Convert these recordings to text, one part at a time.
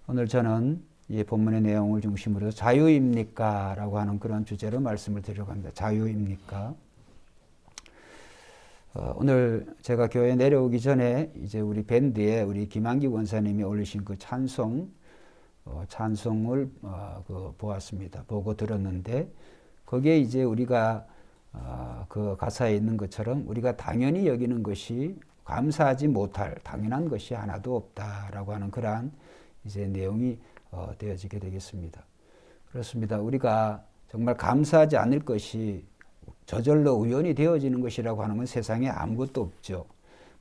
오늘 저는 이 본문의 내용을 중심으로 자유입니까? 라고 하는 그런 주제로 말씀을 드리려고 합니다. 자유입니까? 오늘 제가 교회에 내려오기 전에 이제 우리 밴드에 우리 김한기 원사님이 올리신 그 찬송을 보았습니다. 보고 들었는데 거기에 이제 우리가 그 가사에 있는 것처럼 우리가 당연히 여기는 것이 감사하지 못할 당연한 것이 하나도 없다라고 하는 그러한 이제 내용이 되어지게 되겠습니다. 그렇습니다. 우리가 정말 감사하지 않을 것이 저절로 우연히 되어지는 것이라고 하는 건 세상에 아무것도 없죠.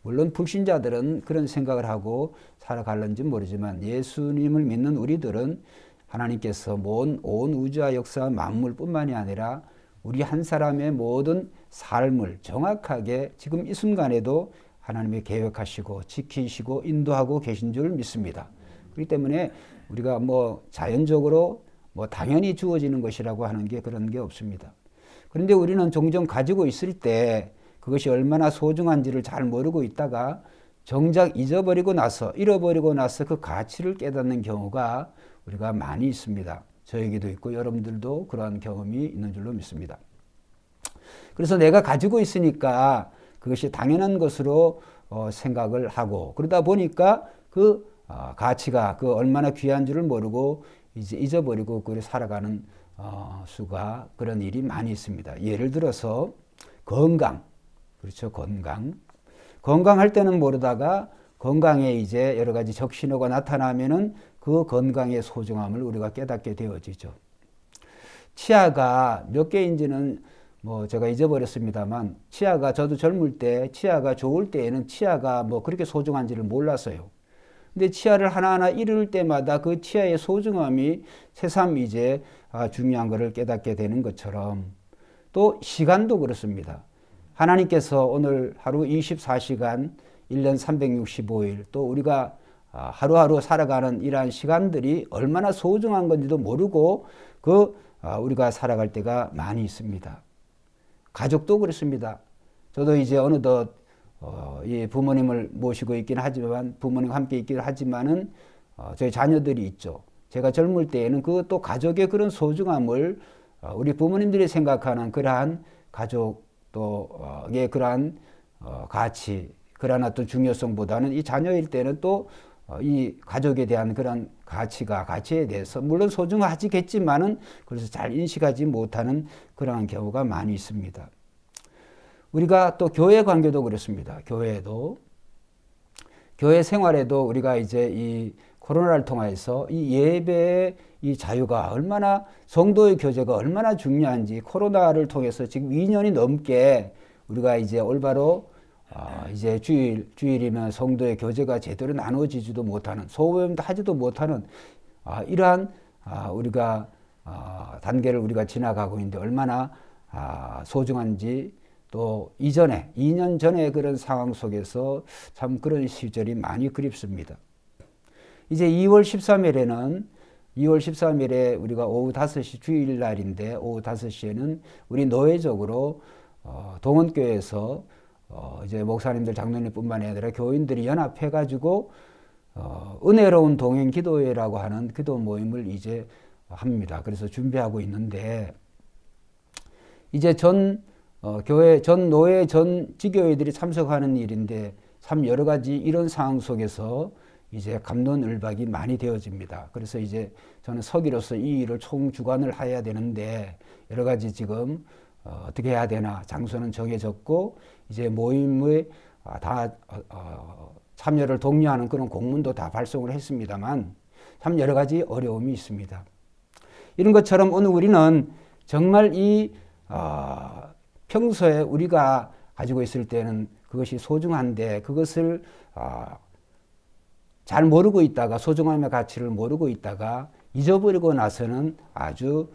물론 불신자들은 그런 생각을 하고 살아갈는지 모르지만 예수님을 믿는 우리들은 하나님께서 온 우주와 역사 만물뿐만이 아니라 우리 한 사람의 모든 삶을 정확하게 지금 이 순간에도 하나님이 계획하시고 지키시고 인도하고 계신 줄 믿습니다. 그렇기 때문에 우리가 자연적으로 당연히 주어지는 것이라고 하는 게 그런 게 없습니다. 그런데 우리는 종종 가지고 있을 때 그것이 얼마나 소중한지를 잘 모르고 있다가 정작 잃어버리고 나서 그 가치를 깨닫는 경우가 우리가 많이 있습니다. 저에게도 있고 여러분들도 그러한 경험이 있는 줄로 믿습니다. 그래서 내가 가지고 있으니까 그것이 당연한 것으로 생각을 하고 그러다 보니까 그 가치가 그 얼마나 귀한 줄을 모르고 이제 잊어버리고 그래 살아가는 수가 그런 일이 많이 있습니다. 예를 들어서 건강, 그렇죠? 건강할 때는 모르다가 건강에 이제 여러 가지 적신호가 나타나면은 그 건강의 소중함을 우리가 깨닫게 되어지죠. 치아가 몇 개인지는 제가 잊어버렸습니다만 치아가 저도 젊을 때 치아가 좋을 때에는 치아가 그렇게 소중한지를 몰랐어요. 근데 치아를 하나하나 잃을 때마다 그 치아의 소중함이 새삼 이제 중요한 것을 깨닫게 되는 것처럼 또 시간도 그렇습니다. 하나님께서 오늘 하루 24시간 1년 365일 또 우리가 하루하루 살아가는 이러한 시간들이 얼마나 소중한 건지도 모르고 우리가 살아갈 때가 많이 있습니다. 가족도 그렇습니다. 저도 이제 어느덧 이 부모님을 모시고 있긴 하지만 부모님과 함께 있긴 하지만은 저희 자녀들이 있죠. 제가 젊을 때에는 또 가족의 그런 소중함을 우리 부모님들이 생각하는 그러한 가족의 그러한 가치, 그러한 어떤 중요성보다는 이 자녀일 때는 또 이 가족에 대한 그런 가치에 대해서 물론 소중하지겠지만은 그래서 잘 인식하지 못하는 그러한 경우가 많이 있습니다. 우리가 또 교회 관계도 그렇습니다. 교회 생활에도 우리가 이제 이 코로나를 통해서 이 예배의 이 자유가 얼마나 성도의 교제가 얼마나 중요한지 코로나를 통해서 지금 2년이 넘게 우리가 이제 올바로 이제 주일이면 성도의 교제가 제대로 나눠지지도 못하는 소모임도 하지도 못하는 이러한 우리가 단계를 우리가 지나가고 있는데 얼마나 소중한지 또 2년 전에 그런 상황 속에서 참 그런 시절이 많이 그립습니다. 이제 2월 13일에 우리가 오후 5시 주일날인데 오후 5시에는 우리 노회적으로 동원교회에서 이제 목사님들 장로님뿐만 아니라 교인들이 연합해가지고 은혜로운 동행 기도회라고 하는 기도 모임을 이제 합니다. 그래서 준비하고 있는데 이제 교회 전 노회 전 지교회들이 참석하는 일인데 참 여러 가지 이런 상황 속에서 이제 갑론을박이 많이 되어집니다. 그래서 이제 저는 서기로서 이 일을 총주관을 해야 되는데 여러 가지 지금 어떻게 해야 되나 장소는 정해졌고 이제 모임에 다 참여를 독려하는 그런 공문도 다 발송을 했습니다만 참 여러 가지 어려움이 있습니다. 이런 것처럼 오늘 우리는 정말 평소에 우리가 가지고 있을 때는 그것이 소중한데 그것을 잘 모르고 있다가 소중함의 가치를 모르고 있다가 잊어버리고 나서는 아주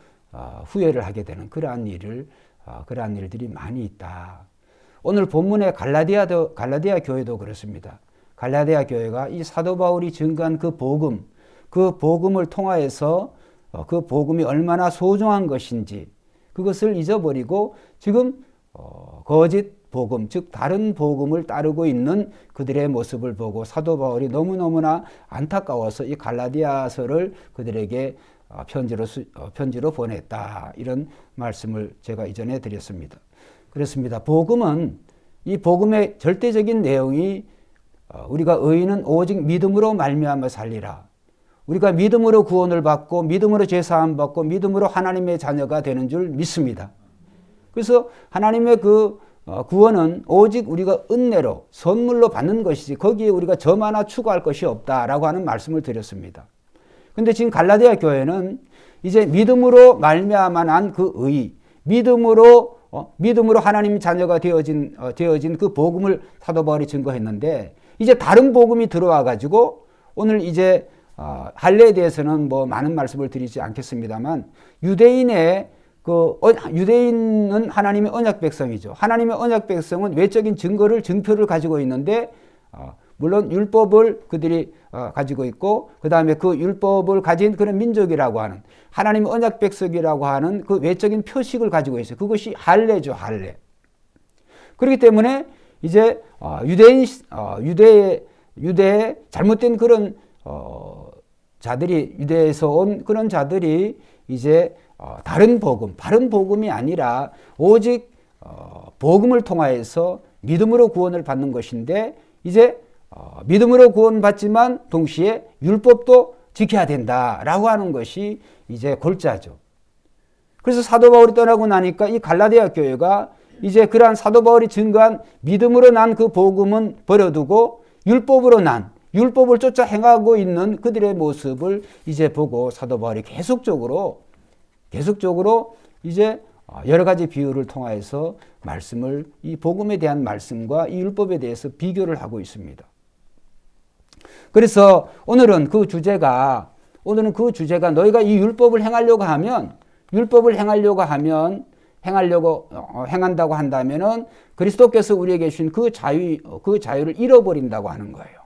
후회를 하게 되는 그러한 일들이 많이 있다. 오늘 본문의 갈라디아 교회도 그렇습니다. 갈라디아 교회가 이 사도 바울이 증거한 그 복음을 통하여서 그 복음이 얼마나 소중한 것인지 그것을 잊어버리고 지금 거짓 복음, 즉 다른 복음을 따르고 있는 그들의 모습을 보고 사도 바울이 너무너무나 안타까워서 이 갈라디아서를 그들에게 편지로 보냈다. 이런 말씀을 제가 이전에 드렸습니다. 그렇습니다. 복음은 이 복음의 절대적인 내용이 우리가 의인은 오직 믿음으로 말미암아 살리라. 우리가 믿음으로 구원을 받고 믿음으로 죄사함 받고 믿음으로 하나님의 자녀가 되는 줄 믿습니다. 그래서 하나님의 그 구원은 오직 우리가 은혜로 선물로 받는 것이지 거기에 우리가 점 하나 추가할 것이 없다라고 하는 말씀을 드렸습니다. 근데 지금 갈라디아 교회는 이제 믿음으로 말미암아 난 그 의, 믿음으로 하나님 자녀가 되어진 그 복음을 사도 바울이 증거했는데 이제 다른 복음이 들어와 가지고 오늘 이제 할례에 대해서는 뭐 많은 말씀을 드리지 않겠습니다만 유대인은 하나님의 언약 백성이죠. 하나님의 언약 백성은 외적인 증표를 가지고 있는데 물론 율법을 그들이 가지고 있고 그 다음에 그 율법을 가진 그런 민족이라고 하는 하나님의 언약 백성이라고 하는 그 외적인 표식을 가지고 있어요. 그것이 할례죠, 할례. 그렇기 때문에 이제 유대의 잘못된 그런 자들이 유대에서 온 그런 자들이 이제 다른 복음, 바른 복음이 아니라 오직 복음을 통하여서 믿음으로 구원을 받는 것인데 이제 믿음으로 구원받지만 동시에 율법도 지켜야 된다라고 하는 것이 이제 골자죠. 그래서 사도 바울이 떠나고 나니까 이 갈라디아 교회가 이제 그러한 사도 바울이 증거한 믿음으로 난 그 복음은 버려두고 율법을 쫓아 행하고 있는 그들의 모습을 이제 보고 사도 바울이 계속적으로 이제 여러 가지 비유를 통해서 말씀을 이 복음에 대한 말씀과 이 율법에 대해서 비교를 하고 있습니다. 그래서 오늘은 그 주제가 너희가 이 율법을 행한다고 한다면은 그리스도께서 우리에게 주신 그 자유를 잃어버린다고 하는 거예요.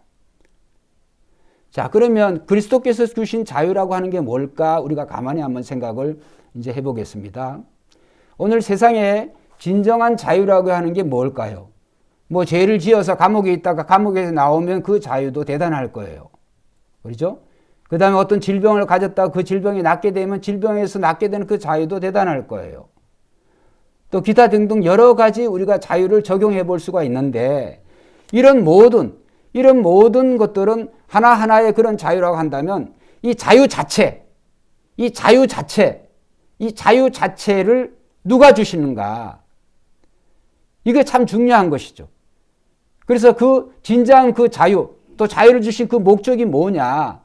자, 그러면 그리스도께서 주신 자유라고 하는 게 뭘까? 우리가 가만히 한번 생각을 이제 해보겠습니다. 오늘 세상에 진정한 자유라고 하는 게 뭘까요? 뭐 죄를 지어서 감옥에 있다가 감옥에서 나오면 그 자유도 대단할 거예요. 그렇죠? 그 다음에 어떤 질병을 가졌다가 그 질병이 낫게 되면 질병에서 낫게 되는 그 자유도 대단할 거예요. 또 기타 등등 여러 가지 우리가 자유를 적용해 볼 수가 있는데 이런 모든 것들은 하나하나의 그런 자유라고 한다면 이 자유 자체를 누가 주시는가? 이게 참 중요한 것이죠. 그래서 그 진정한 그 자유, 또 자유를 주신 그 목적이 뭐냐?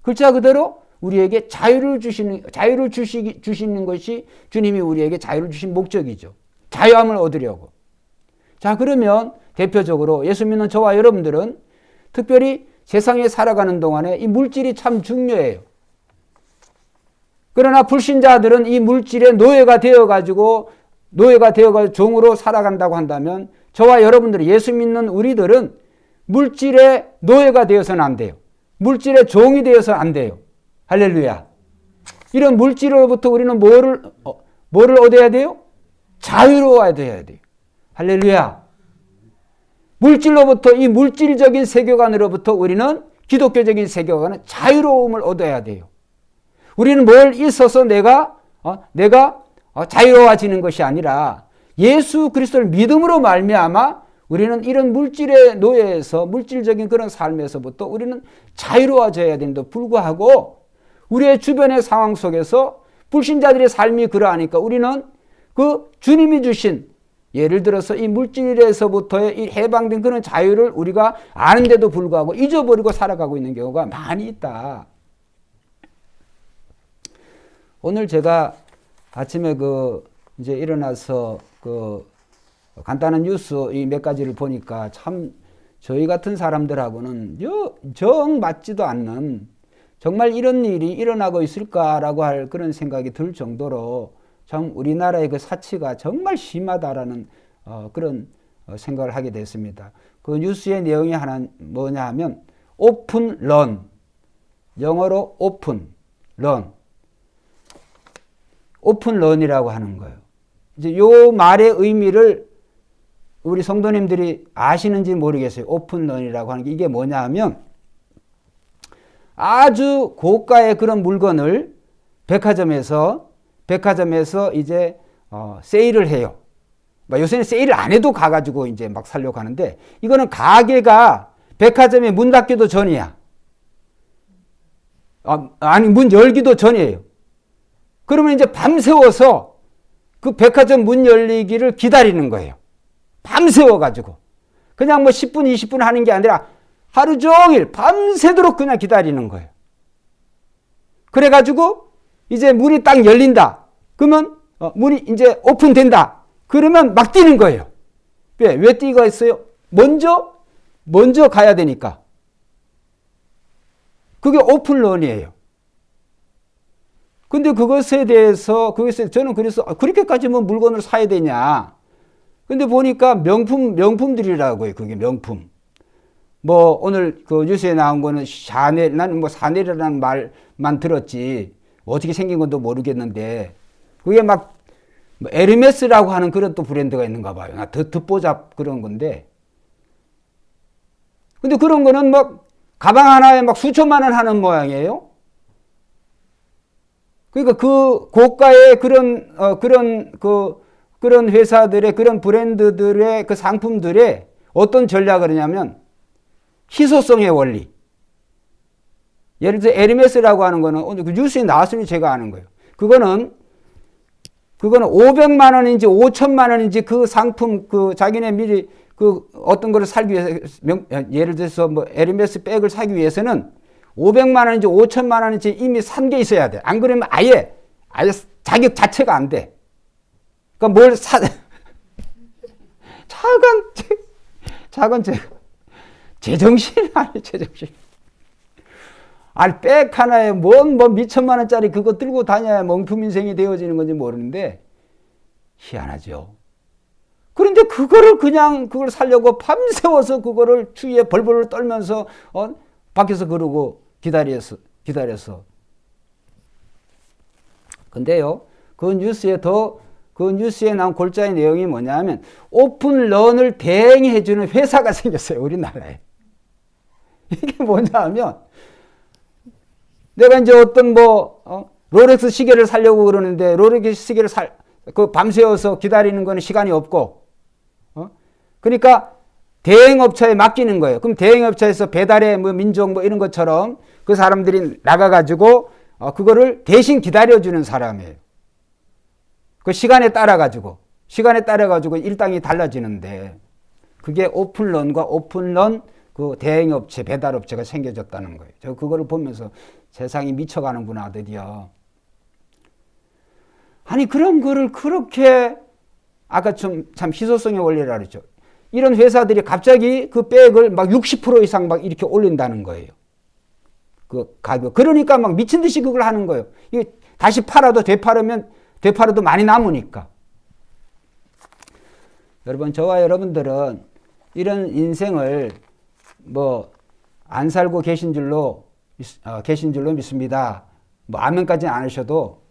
글자 그대로 우리에게 자유를 주시는 것이 주님이 우리에게 자유를 주신 목적이죠. 자유함을 얻으려고. 자, 그러면 대표적으로 예수 믿는 저와 여러분들은 특별히 세상에 살아가는 동안에 이 물질이 참 중요해요. 그러나 불신자들은 이 물질의 노예가 되어가지고 종으로 살아간다고 한다면 저와 여러분들이 예수 믿는 우리들은 물질의 노예가 되어서는 안 돼요. 물질의 종이 되어서는 안 돼요. 할렐루야. 이런 물질로부터 우리는 뭐를 얻어야 돼요? 자유로워야 돼요. 할렐루야. 물질로부터 이 물질적인 세계관으로부터 우리는 기독교적인 세계관은 자유로움을 얻어야 돼요. 우리는 뭘 있어서 내가 자유로워지는 것이 아니라 예수 그리스도를 믿음으로 말미암아 우리는 이런 물질의 노예에서 물질적인 그런 삶에서부터 우리는 자유로워져야 되는데 불구하고 우리의 주변의 상황 속에서 불신자들의 삶이 그러하니까 우리는 그 주님이 주신 예를 들어서 이 물질에서부터의 이 해방된 그런 자유를 우리가 아는데도 불구하고 잊어버리고 살아가고 있는 경우가 많이 있다. 오늘 제가 아침에 이제 일어나서 간단한 뉴스 이 몇 가지를 보니까 참 저희 같은 사람들하고는 정 맞지도 않는 정말 이런 일이 일어나고 있을까라고 할 그런 생각이 들 정도로 참 우리나라의 그 사치가 정말 심하다라는 그런 생각을 하게 됐습니다. 그 뉴스의 내용이 하나 뭐냐 하면 오픈 런, 영어로 오픈 런이라고 하는 거예요. 이제 요 말의 의미를 우리 성도님들이 아시는지 모르겠어요. 오픈런이라고 하는 게 이게 뭐냐 하면 아주 고가의 그런 물건을 백화점에서 이제 세일을 해요. 요새는 세일을 안 해도 가가지고 이제 막 살려고 하는데 이거는 가게가 백화점에 문 닫기도 전이야. 아니 문 열기도 전이에요. 그러면 이제 밤새워서 그 백화점 문 열리기를 기다리는 거예요. 밤새워가지고. 그냥 뭐 10분, 20분 하는 게 아니라 하루 종일 밤새도록 그냥 기다리는 거예요. 그래가지고 이제 문이 딱 열린다. 그러면 문이 이제 오픈된다. 그러면 막 뛰는 거예요. 왜 뛰가 있어요? 먼저 가야 되니까. 그게 오픈런이에요. 근데 그것에 대해서 저는 그래서 그렇게까지 뭐 물건을 사야 되냐. 근데 보니까 명품들이라고요. 그게 명품. 뭐 오늘 그 뉴스에 나온 거는 샤넬, 나는 뭐 샤넬이라는 말만 들었지 어떻게 생긴 건도 모르겠는데 그게 막 뭐 에르메스라고 하는 그런 또 브랜드가 있는가 봐요. 나 듣보잡 그런 건데. 근데 그런 거는 막 가방 하나에 막 수천만 원 하는 모양이에요. 그러니까 그 고가의 그런 회사들의 그런 브랜드들의 그 상품들의 어떤 전략을 하냐면 희소성의 원리. 예를 들어 에르메스라고 하는 거는 오늘 그 뉴스에 나왔으니 제가 아는 거예요. 그거는 500만 원인지 5천만 원인지 그 상품 자기네 미리 그 어떤 거를 살기 위해서 예를 들어서 뭐 에르메스 백을 사기 위해서는 500만 원인지 5천만 원인지 이미 산 게 있어야 돼. 안 그러면 아예 자격 자체가 안 돼. 그러니까 뭘 작은 제정신 아니 제정신. 아니 백 하나에 뭐 미천만 원짜리 그거 들고 다녀야 명품 인생이 되어지는 건지 모르는데 희한하죠. 그런데 그걸 살려고 밤새워서 그거를 추위에 벌벌 떨면서 밖에서 그러고 기다렸어. 근데요, 그 뉴스에 나온 골자의 내용이 뭐냐면 오픈런을 대행해주는 회사가 생겼어요. 우리나라에. 이게 뭐냐 하면 내가 이제 어떤 롤렉스 시계를 사려고 그러는데 롤렉스 시계를 밤새워서 기다리는 거는 시간이 없고 그러니까 대행업체에 맡기는 거예요. 그럼 대행업체에서 배달의 민족 이런 것처럼 그 사람들이 나가가지고 그거를 대신 기다려주는 사람이에요. 그 시간에 따라가지고 일당이 달라지는데 그게 오픈런과 오픈런 그 대행업체, 배달업체가 생겨졌다는 거예요. 저 그거를 보면서 세상이 미쳐가는구나, 드디어. 아니, 그런 거를 그렇게, 아까 참 희소성의 원리라 그랬죠. 이런 회사들이 갑자기 그 백을 막 60% 이상 막 이렇게 올린다는 거예요. 그 가격. 그러니까 막 미친 듯이 그걸 하는 거예요. 이게 다시 되팔아도 많이 남으니까. 여러분, 저와 여러분들은 이런 인생을 안 살고 계신 줄로 믿습니다. 아멘까지는 안 하셔도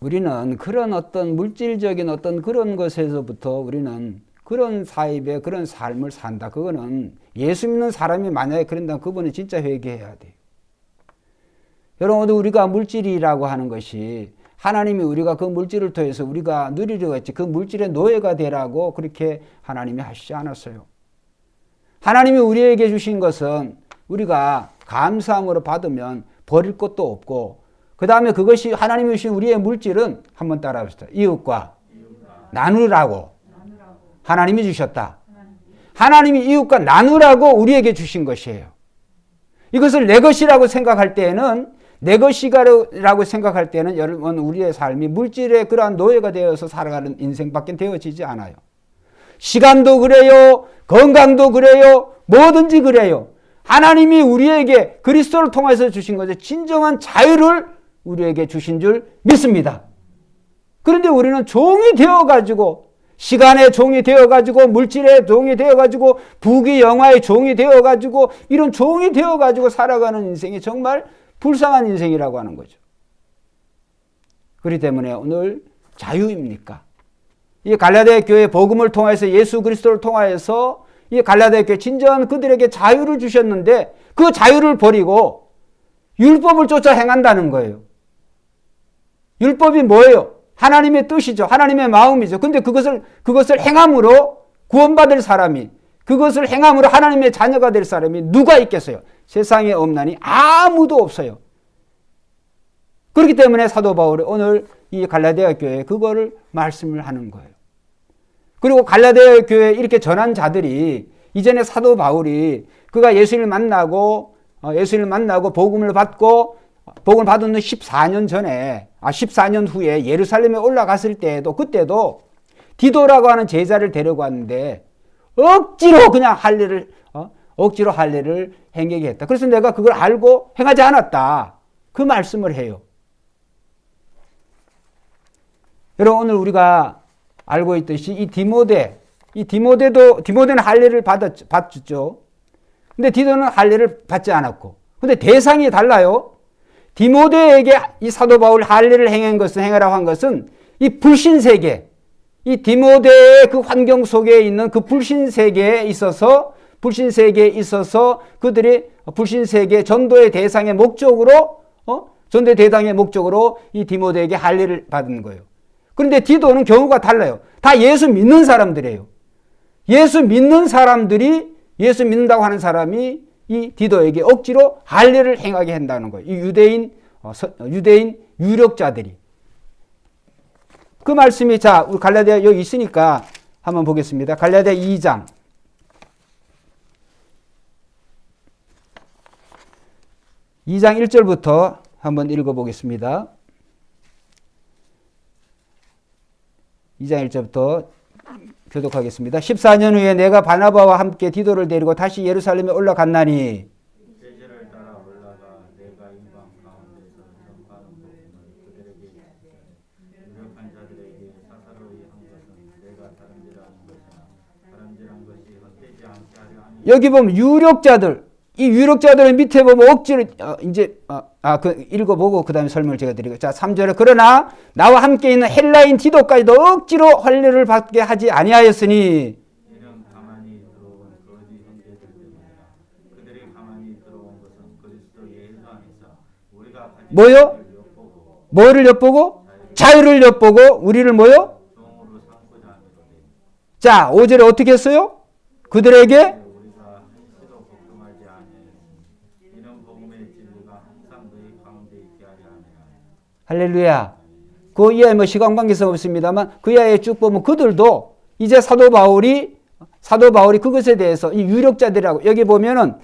우리는 그런 어떤 물질적인 어떤 그런 것에서부터 우리는 그런 사입의 그런 삶을 산다. 그거는 예수 믿는 사람이 만약에 그런다면 그분은 진짜 회개해야 돼요. 여러분, 우리가 물질이라고 하는 것이 하나님이 우리가 그 물질을 통해서 우리가 누리려고 했지 그 물질의 노예가 되라고 그렇게 하나님이 하시지 않았어요. 하나님이 우리에게 주신 것은 우리가 감사함으로 받으면 버릴 것도 없고 그 다음에 그것이 하나님이 주신 우리의 물질은 한번 따라합시다. 이웃과 나누라고 하나님이 주셨다. 하나님이 이웃과 나누라고 우리에게 주신 것이에요. 이것을 내 것이라고 생각할 때에는 여러분 우리의 삶이 물질의 그러한 노예가 되어서 살아가는 인생밖에 되어지지 않아요. 시간도 그래요. 건강도 그래요. 뭐든지 그래요. 하나님이 우리에게 그리스도를 통해서 주신 것에 진정한 자유를 우리에게 주신 줄 믿습니다. 그런데 우리는 종이 되어가지고 시간의 종이 되어가지고 물질의 종이 되어가지고 부귀 영화의 종이 되어가지고 이런 종이 되어가지고 살아가는 인생이 정말 불쌍한 인생이라고 하는 거죠. 그렇기 때문에 오늘 자유입니까? 이 갈라디아 교회 복음을 통해서 예수 그리스도를 통하여서 이 갈라디아 교회 진정한 그들에게 자유를 주셨는데 그 자유를 버리고 율법을 쫓아 행한다는 거예요. 율법이 뭐예요? 하나님의 뜻이죠. 하나님의 마음이죠. 근데 그것을 행함으로 구원받을 사람이, 그것을 행함으로 하나님의 자녀가 될 사람이 누가 있겠어요? 세상에 없나니 아무도 없어요. 그렇기 때문에 사도 바울이 오늘 이 갈라디아 교회에 그거를 말씀을 하는 거예요. 그리고 갈라디아 교회에 이렇게 전한 자들이 이전에 사도 바울이 그가 예수를 만나고 복음을 받고 복음을 받은 14년 후에 예루살렘에 올라갔을 때에도 그때도 디도라고 하는 제자를 데려갔는데 억지로 그냥 억지로 할례를 행하게 했다. 그래서 내가 그걸 알고 행하지 않았다. 그 말씀을 해요. 여러분 오늘 우리가 알고 있듯이 이 디모데는 할례를 받았죠. 근데 디도는 할례를 받지 않았고. 근데 대상이 달라요. 디모데에게 이 사도 바울 할례를 행하라고 한 것은 이 불신 세계, 이 디모데의 그 환경 속에 있는 그 불신 세계에 있어서 그들이 불신 세계 전도의 대상의 목적으로 이 디모데에게 할례를 받은 거예요. 그런데 디도는 경우가 달라요. 다 예수 믿는 사람들이에요. 예수 믿는다고 하는 사람이 이 디도에게 억지로 할례를 행하게 한다는 거예요. 이 유대인 유력자들이. 그 말씀이 우리 갈라디아 여기 있으니까 한번 보겠습니다. 갈라디아 2장. 2장 1절부터 한번 읽어보겠습니다. 2장 1절부터 교독하겠습니다. 14년 후에 내가 바나바와 함께 디도를 데리고 다시 예루살렘에 올라갔나니 제자를 따라 올라가 내가 이방 가운데서 전파하는 복음을 그들에게 유력한 자들에게 사사로이 한 것은 내가 다름질하는 것이나 다름질한 것이 헛되지 않게 하려 하니. 여기 보면 유력자들, 이 유력자들은 밑에 보면 억지로 읽어보고 그 다음에 설명을 제가 드리고. 자, 3절에 그러나 나와 함께 있는 헬라인 디도까지도 억지로 할례를 받게 하지 아니하였으니. 이는 가만히 들어온 거짓 형제들 때문이라. 그들이 가만히 들어온 것은 그리스도 예수 안에서 우리가 가진 뭐요? 엿보고 뭐를 엿보고? 자유를 엿보고 우리를 뭐요? 종으로 삼고자 하거든. 자, 5절에 어떻게 했어요? 그들에게 우리가 한시도 걱정하지 아니하였으니 이는 복음의 진리가 항상 너희 가운데 있게 하려 함이라. 할렐루야. 그 이하에 시간 관계성 없습니다만 그 이하에 쭉 보면 그들도 이제 사도 바울이 그것에 대해서 이 유력자들이라고 여기 보면은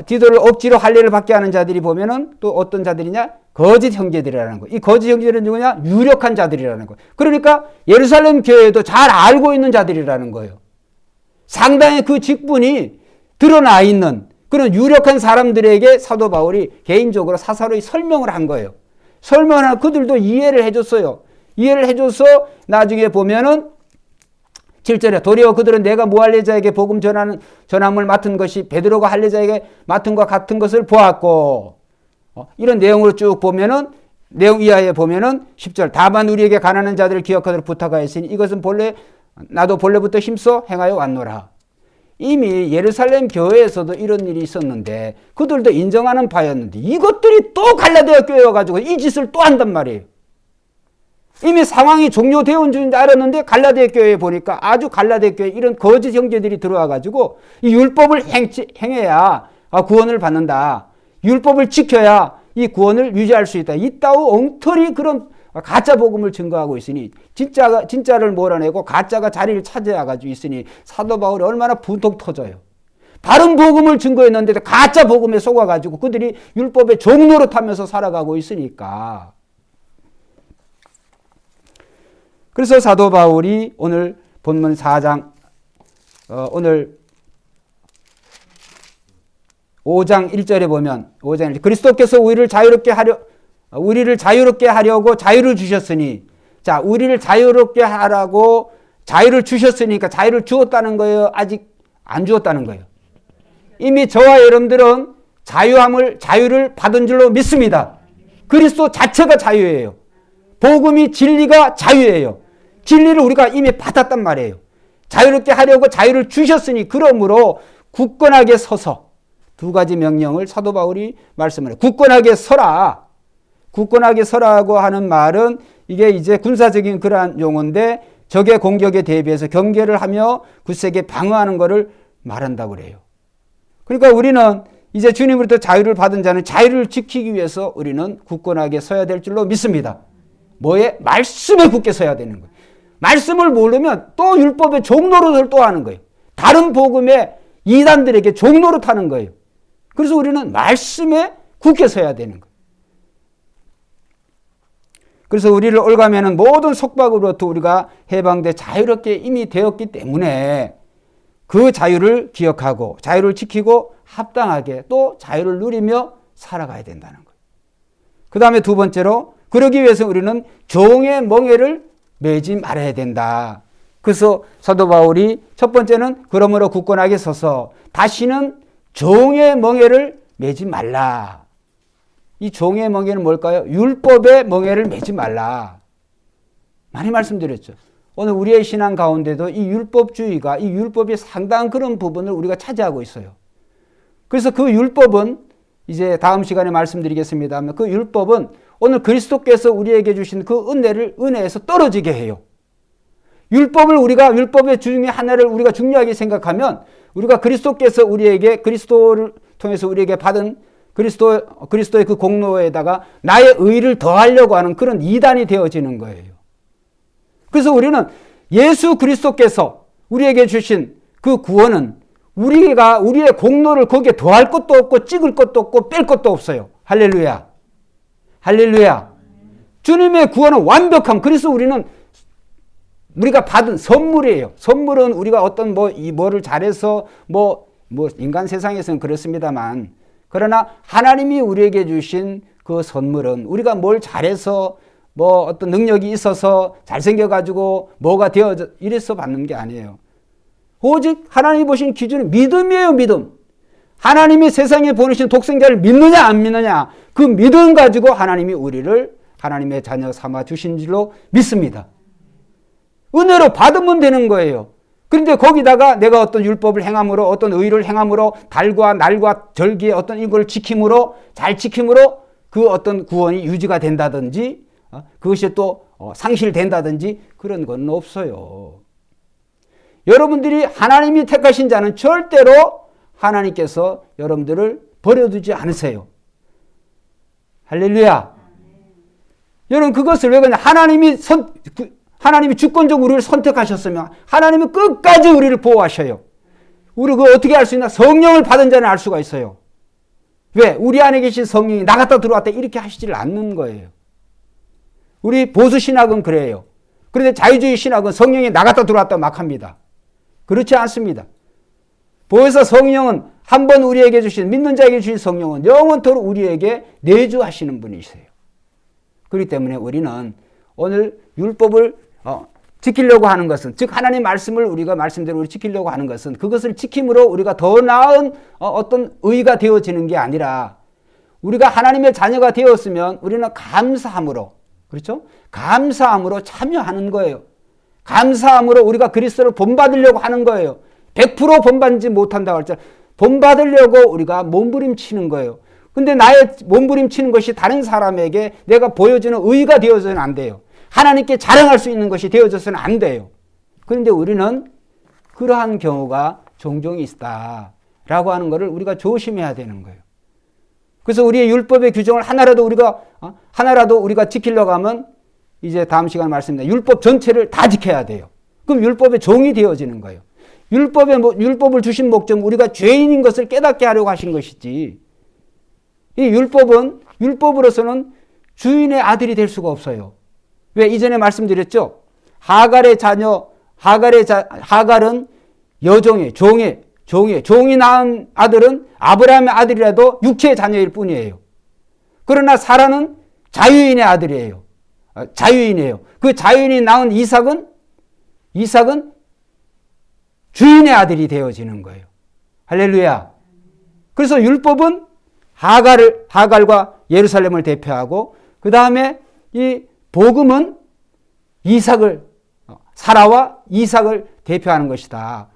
디도를 억지로 할례를 받게 하는 자들이 보면은 또 어떤 자들이냐? 거짓 형제들이라는 거. 이 거짓 형제들은 누구냐? 유력한 자들이라는 거. 그러니까 예루살렘 교회도 잘 알고 있는 자들이라는 거예요. 상당히 그 직분이 드러나 있는 그런 유력한 사람들에게 사도 바울이 개인적으로 사사로이 설명을 한 거예요. 설명하고 그들도 이해를 해줬어요. 이해를 해줘서 나중에 보면은 7절에 도리어 그들은 내가 무할례자에게 복음 전함을 맡은 것이 베드로가 할례자에게 맡은 것 같은 것을 보았고, 이런 내용으로 쭉 보면은 내용 이하에 보면은 10절 다만 우리에게 가난한 자들을 기억하도록 부탁하였으니 이것은 나도 본래부터 힘써 행하여 왔노라. 이미 예루살렘 교회에서도 이런 일이 있었는데 그들도 인정하는 바였는데 이것들이 또 갈라디아 교회에 와가지고 이 짓을 또 한단 말이에요. 이미 상황이 종료되어 줄 알았는데 갈라디아 교회에 보니까 아주 갈라디아 교회에 이런 거짓 형제들이 들어와가지고 이 율법을 행해야 구원을 받는다. 율법을 지켜야 이 구원을 유지할 수 있다. 이따우 엉터리 그런 가짜 복음을 증거하고 있으니 진짜를 몰아내고 가짜가 자리를 차지해가지고 있으니 사도 바울이 얼마나 분통 터져요. 바른 복음을 증거했는데도 가짜 복음에 속아가지고 그들이 율법의 종로로 타면서 살아가고 있으니까. 그래서 사도 바울이 오늘 본문 4장 오늘 5장 1절에 보면 5장 1절 그리스도께서 우리를 자유롭게 하려고 자유를 주셨으니, 자, 우리를 자유롭게 하라고 자유를 주셨으니까 자유를 주었다는 거예요? 아직 안 주었다는 거예요? 이미 저와 여러분들은 자유를 받은 줄로 믿습니다. 그리스도 자체가 자유예요. 복음이 진리가 자유예요. 진리를 우리가 이미 받았단 말이에요. 자유롭게 하려고 자유를 주셨으니 그러므로 굳건하게 서서 두 가지 명령을 사도 바울이 말씀을 해요. 굳건하게 서라. 굳건하게 서라고 하는 말은 이게 이제 군사적인 그러한 용어인데 적의 공격에 대비해서 경계를 하며 굳세게 방어하는 것을 말한다고 그래요. 그러니까 우리는 이제 주님으로부터 자유를 받은 자는 자유를 지키기 위해서 우리는 굳건하게 서야 될 줄로 믿습니다. 뭐에? 말씀에 굳게 서야 되는 거예요. 말씀을 모르면 또 율법의 종노릇을 또 하는 거예요. 다른 복음의 이단들에게 종노릇 하는 거예요. 그래서 우리는 말씀에 굳게 서야 되는 거예요. 그래서 우리를 올가매는 모든 속박으로부터 우리가 해방돼 자유롭게 이미 되었기 때문에 그 자유를 기억하고 자유를 지키고 합당하게 또 자유를 누리며 살아가야 된다는 거예요. 그 다음에 두 번째로 그러기 위해서 우리는 종의 멍에를 매지 말아야 된다. 그래서 사도 바울이 첫 번째는 그러므로 굳건하게 서서 다시는 종의 멍에를 매지 말라. 이 종의 멍에는 뭘까요? 율법의 멍에를 매지 말라. 많이 말씀드렸죠. 오늘 우리의 신앙 가운데도 이 율법주의가 이 율법의 상당한 그런 부분을 우리가 차지하고 있어요. 그래서 그 율법은 이제 다음 시간에 말씀드리겠습니다만 그 율법은 오늘 그리스도께서 우리에게 주신 그 은혜에서 떨어지게 해요. 율법을 우리가 율법의 중에 하나를 우리가 중요하게 생각하면 우리가 그리스도께서 우리에게 그리스도를 통해서 우리에게 받은 그리스도의 그 공로에다가 나의 의를 더하려고 하는 그런 이단이 되어지는 거예요. 그래서 우리는 예수 그리스도께서 우리에게 주신 그 구원은 우리가 우리의 공로를 거기에 더할 것도 없고 찍을 것도 없고 뺄 것도 없어요. 할렐루야. 할렐루야. 주님의 구원은 완벽함. 그래서 우리가 받은 선물이에요. 선물은 우리가 어떤 뭐를 잘해서 인간 세상에서는 그렇습니다만 그러나 하나님이 우리에게 주신 그 선물은 우리가 뭘 잘해서 어떤 능력이 있어서 잘생겨가지고 뭐가 되어져 이래서 받는 게 아니에요. 오직 하나님이 보신 기준은 믿음이에요. 믿음. 하나님이 세상에 보내신 독생자를 믿느냐 안 믿느냐 그 믿음 가지고 하나님이 우리를 하나님의 자녀 삼아 주신 줄로 믿습니다. 은혜로 받으면 되는 거예요. 그런데 거기다가 내가 어떤 율법을 행함으로 어떤 의를 행함으로 달과 날과 절기의 어떤 이걸 지킴으로 잘 지킴으로 그 어떤 구원이 유지가 된다든지 그것이 또 상실된다든지 그런 건 없어요. 여러분들이 하나님이 택하신 자는 절대로 하나님께서 여러분들을 버려두지 않으세요. 할렐루야. 여러분 그것을 왜 그러냐? 하나님이 주권적으로 우리를 선택하셨으면 하나님이 끝까지 우리를 보호하셔요. 우리 그거 어떻게 알 수 있나? 성령을 받은 자는 알 수가 있어요. 왜? 우리 안에 계신 성령이 나갔다 들어왔다 이렇게 하시지를 않는 거예요. 우리 보수신학은 그래요. 그런데 자유주의 신학은 성령이 나갔다 들어왔다 막 합니다. 그렇지 않습니다. 보혜사 성령은 한번 우리에게 주신 믿는 자에게 주신 성령은 영원토록 우리에게 내주하시는 분이세요. 그렇기 때문에 우리는 오늘 율법을 지키려고 하는 것은 즉 하나님의 말씀을 우리가 말씀대로 지키려고 하는 것은 그것을 지킴으로 우리가 더 나은 어떤 의가 되어지는 게 아니라 우리가 하나님의 자녀가 되었으면 우리는 감사함으로 그렇죠? 감사함으로 참여하는 거예요. 감사함으로 우리가 그리스도를 본받으려고 하는 거예요. 100% 본받지 못한다고 할지라도 본받으려고 우리가 몸부림치는 거예요. 근데 나의 몸부림치는 것이 다른 사람에게 내가 보여주는 의가 되어서는 안 돼요. 하나님께 자랑할 수 있는 것이 되어져서는 안 돼요. 그런데 우리는 그러한 경우가 종종 있다라고 하는 것을 우리가 조심해야 되는 거예요. 그래서 우리의 율법의 규정을 하나라도 우리가 지키려고 하면 이제 다음 시간에 말씀드립니다. 율법 전체를 다 지켜야 돼요. 그럼 율법의 종이 되어지는 거예요. 율법을 주신 목적은 우리가 죄인인 것을 깨닫게 하려고 하신 것이지. 이 율법으로서는 주인의 아들이 될 수가 없어요. 왜? 이전에 말씀드렸죠. 하갈은 여종의 종이 낳은 아들은 아브라함의 아들이라도 육체의 자녀일 뿐이에요. 그러나 사라는 자유인의 아들이에요. 자유인이에요. 그 자유인이 낳은 이삭은 주인의 아들이 되어지는 거예요. 할렐루야. 그래서 율법은 하갈과 예루살렘을 대표하고 그 다음에 이 복음은 이삭을 사라와 이삭을 대표하는 것이다.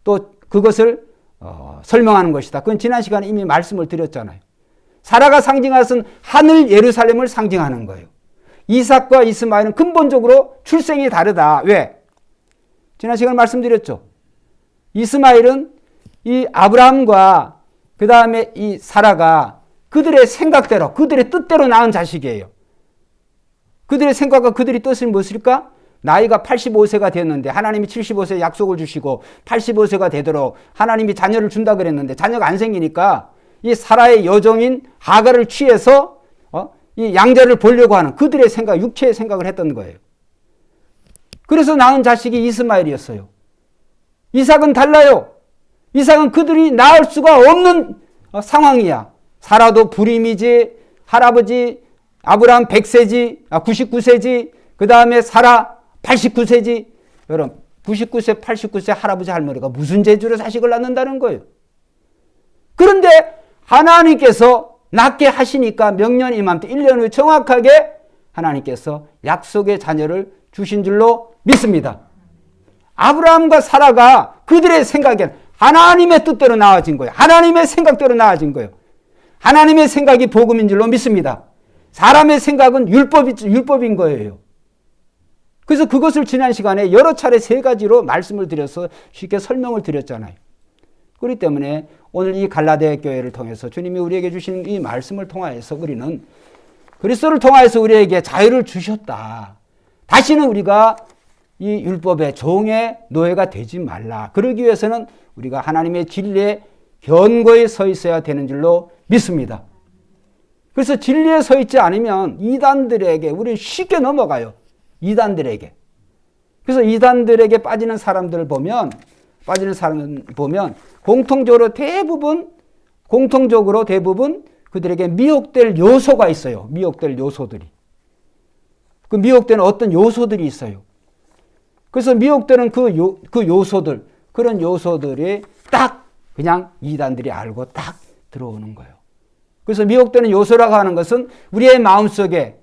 또 그것을 설명하는 것이다. 그건 지난 시간에 이미 말씀을 드렸잖아요. 사라가 상징하는 것은 하늘 예루살렘을 상징하는 거예요. 이삭과 이스마엘은 근본적으로 출생이 다르다. 왜? 지난 시간에 말씀드렸죠. 이스마엘은 이 아브라함과 그 다음에 이 사라가 그들의 생각대로, 그들의 뜻대로 낳은 자식이에요. 그들의 생각과 그들의 뜻은 무엇일까? 나이가 85세가 됐는데 하나님이 75세 약속을 주시고 85세가 되도록 하나님이 자녀를 준다 그랬는데 자녀가 안 생기니까 이 사라의 여종인 하갈을 취해서 이 양자를 보려고 하는 그들의 생각, 육체의 생각을 했던 거예요. 그래서 낳은 자식이 이스마엘이었어요. 이삭은 달라요. 이삭은 그들이 낳을 수가 없는 상황이야. 사라도 불임이지, 할아버지 아브라함 100세지, 99세지, 그 다음에 사라 89세지. 여러분 99세, 89세 할아버지 할머니가 무슨 재주로 자식을 낳는다는 거예요. 그런데 하나님께서 낳게 하시니까 명년 이맘때 1년 후 정확하게 하나님께서 약속의 자녀를 주신 줄로 믿습니다. 아브라함과 사라가 그들의 생각엔 하나님의 뜻대로 나아진 거예요. 하나님의 생각대로 나아진 거예요. 하나님의 생각이 복음인 줄로 믿습니다. 사람의 생각은 율법인 거예요. 그래서 그것을 지난 시간에 여러 차례 3가지로 말씀을 드려서 쉽게 설명을 드렸잖아요. 그렇기 때문에 오늘 이 갈라디아 교회를 통해서 주님이 우리에게 주신 이 말씀을 통하여서 우리는 그리스도를 통하여서 우리에게 자유를 주셨다. 다시는 우리가 이 율법의 종의 노예가 되지 말라. 그러기 위해서는 우리가 하나님의 진리에 견고히 서 있어야 되는 줄로 믿습니다. 그래서 진리에 서 있지 않으면 이단들에게 우리는 쉽게 넘어가요. 이단들에게. 그래서 이단들에게 빠지는 사람들을 보면 공통적으로 대부분 그들에게 미혹될 요소가 있어요. 미혹될 요소들이. 그 미혹되는 어떤 요소들이 있어요. 그래서 미혹되는 그 요소들, 그런 요소들이 딱 그냥 이단들이 알고 딱 들어오는 거예요. 그래서 미혹되는 요소라고 하는 것은 우리의 마음속에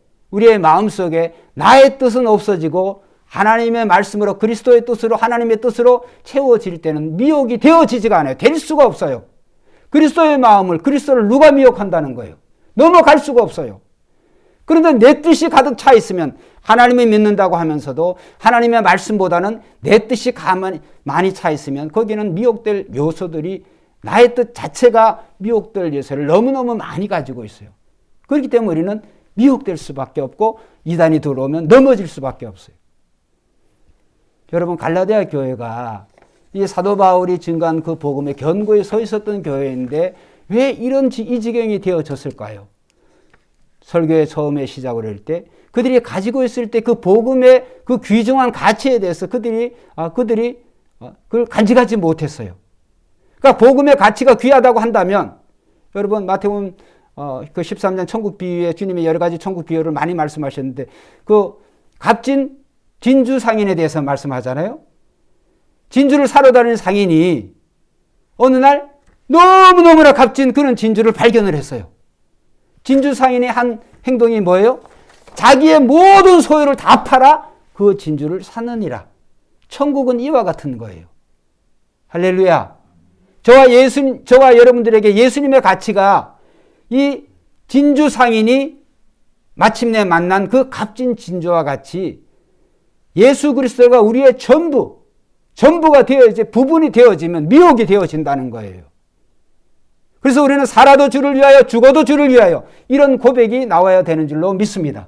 나의 뜻은 없어지고 하나님의 말씀으로 그리스도의 뜻으로 하나님의 뜻으로 채워질 때는 미혹이 되어지지가 않아요. 될 수가 없어요. 그리스도의 마음을 그리스도를 누가 미혹한다는 거예요. 넘어갈 수가 없어요. 그런데 내 뜻이 가득 차 있으면 하나님을 믿는다고 하면서도 하나님의 말씀보다는 내 뜻이 많이 차 있으면 거기는 미혹될 요소들이 나의 뜻 자체가 미혹될 요소를 너무너무 많이 가지고 있어요. 그렇기 때문에 우리는 미혹될 수밖에 없고 이단이 들어오면 넘어질 수밖에 없어요. 여러분 갈라디아 교회가 이 사도 바울이 증거한 그 복음에 견고히 서 있었던 교회인데 왜 이 지경이 되어졌을까요? 설교의 처음에 시작을 할 때 그들이 가지고 있을 때 그 복음의 그 귀중한 가치에 대해서 그들이 그걸 간직하지 못했어요. 그러니까 복음의 가치가 귀하다고 한다면 여러분 마태복음 그 13장 천국 비유에 주님이 여러 가지 천국 비유를 많이 말씀하셨는데 그 값진 진주 상인에 대해서 말씀하잖아요. 진주를 사러 다니는 상인이 어느 날 너무너무나 값진 그런 진주를 발견을 했어요. 진주 상인의 한 행동이 뭐예요? 자기의 모든 소유를 다 팔아 그 진주를 사느니라. 천국은 이와 같은 거예요. 할렐루야. 저와 여러분들에게 예수님의 가치가 이 진주 상인이 마침내 만난 그 값진 진주와 같이 예수 그리스도가 우리의 전부가 부분이 되어지면 미혹이 되어진다는 거예요. 그래서 우리는 살아도 주를 위하여 죽어도 주를 위하여 이런 고백이 나와야 되는 줄로 믿습니다.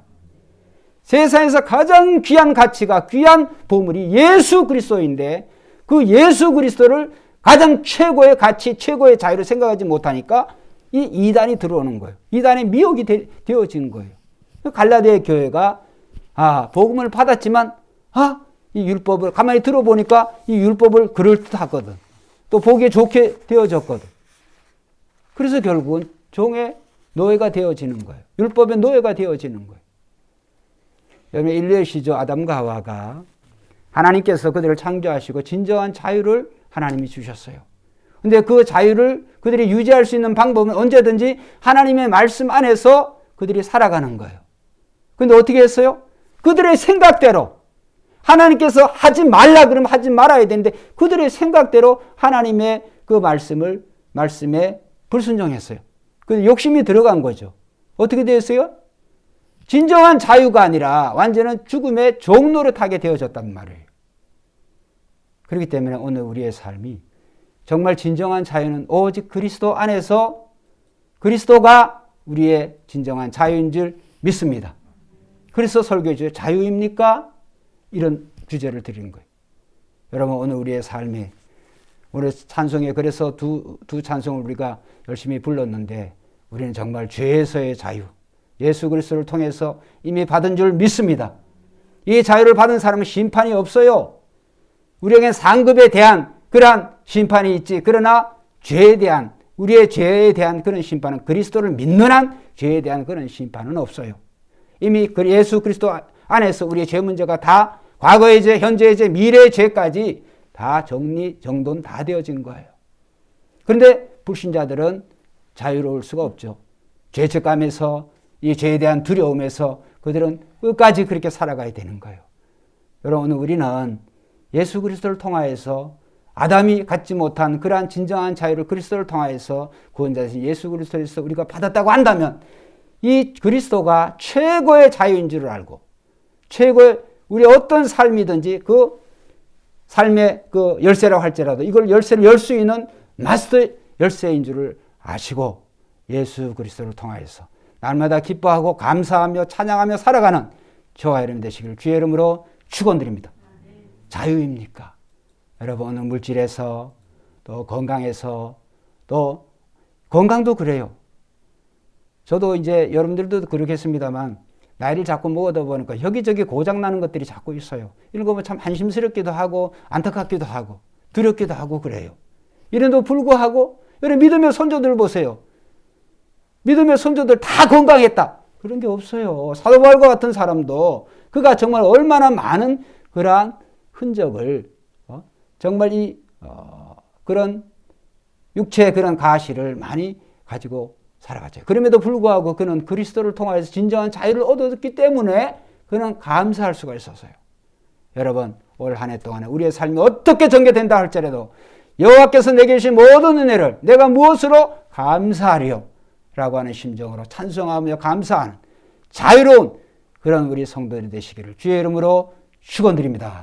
세상에서 가장 귀한 가치가 귀한 보물이 예수 그리스도인데 그 예수 그리스도를 가장 최고의 가치, 최고의 자유를 생각하지 못하니까 이 이단이 들어오는 거예요. 이단의 미혹이 되어진 거예요. 갈라디아 교회가 복음을 받았지만 이 율법을 가만히 들어보니까 이 율법을 그럴듯하거든. 또 보기에 좋게 되어졌거든. 그래서 결국은 종의 노예가 되어지는 거예요. 율법의 노예가 되어지는 거예요. 여러분 인류의 시조 아담과 하와가 하나님께서 그들을 창조하시고 진정한 자유를 하나님이 주셨어요. 근데 그 자유를 그들이 유지할 수 있는 방법은 언제든지 하나님의 말씀 안에서 그들이 살아가는 거예요. 근데 어떻게 했어요? 그들의 생각대로 하나님께서 하지 말라 그러면 하지 말아야 되는데 그들의 생각대로 하나님의 그 말씀에 불순종했어요. 그 욕심이 들어간 거죠. 어떻게 되었어요? 진정한 자유가 아니라 완전한 죽음의 종노릇하게 되어졌단 말이에요. 그렇기 때문에 오늘 우리의 삶이 정말 진정한 자유는 오직 그리스도 안에서 그리스도가 우리의 진정한 자유인 줄 믿습니다. 그래서 설교주의 자유입니까? 이런 주제를 드리는 거예요. 여러분 오늘 우리의 삶에 오늘 찬송에 그래서 두 찬송을 우리가 열심히 불렀는데 우리는 정말 죄에서의 자유 예수 그리스도를 통해서 이미 받은 줄 믿습니다. 이 자유를 받은 사람은 심판이 없어요. 우리에겐 상급에 대한 그러한 심판이 있지 그러나 죄에 대한 우리의 죄에 대한 그런 심판은 그리스도를 믿는 한 죄에 대한 그런 심판은 없어요. 이미 예수 그리스도 안에서 우리의 죄 문제가 다 과거의 죄, 현재의 죄, 미래의 죄까지 다 정돈 다 되어진 거예요. 그런데 불신자들은 자유로울 수가 없죠. 죄책감에서 이 죄에 대한 두려움에서 그들은 끝까지 그렇게 살아가야 되는 거예요. 여러분 우리는 예수 그리스도를 통하여서 아담이 갖지 못한 그러한 진정한 자유를 그리스도를 통하여서 구원자이신 예수 그리스도에서 우리가 받았다고 한다면 이 그리스도가 최고의 자유인 줄을 알고 최고의 우리 어떤 삶이든지 그 삶의 그 열쇠라고 할지라도 이걸 열쇠를 열 수 있는 마스터 열쇠인 줄을 아시고 예수 그리스도를 통하여서 날마다 기뻐하고 감사하며 찬양하며 살아가는 저와 여러분 되시기를 주의 이름으로 축원드립니다. 자유입니까? 여러분 오늘 물질에서 또 건강에서 또 건강도 그래요. 저도 이제 여러분들도 그렇겠습니다만 나이를 자꾸 먹어다 보니까 여기저기 고장나는 것들이 자꾸 있어요. 이런 거 보면 참 한심스럽기도 하고 안타깝기도 하고 두렵기도 하고 그래요. 이런데도 불구하고 여러분 믿음의 선조들 보세요. 믿음의 선조들 다 건강했다. 그런 게 없어요. 사도 바울과 같은 사람도 그가 정말 얼마나 많은 그러한 흔적을 정말 그런 육체의 그런 가시를 많이 가지고 살아갔죠. 그럼에도 불구하고 그는 그리스도를 통하여서 진정한 자유를 얻었기 때문에 그는 감사할 수가 있었어요. 여러분 올 한 해 동안에 우리의 삶이 어떻게 전개된다 할지라도 여호와께서 내게 주신 모든 은혜를 내가 무엇으로 감사하리요? 라고 하는 심정으로 찬송하며 감사하는 자유로운 그런 우리 성도들이 되시기를 주의 이름으로 축원드립니다.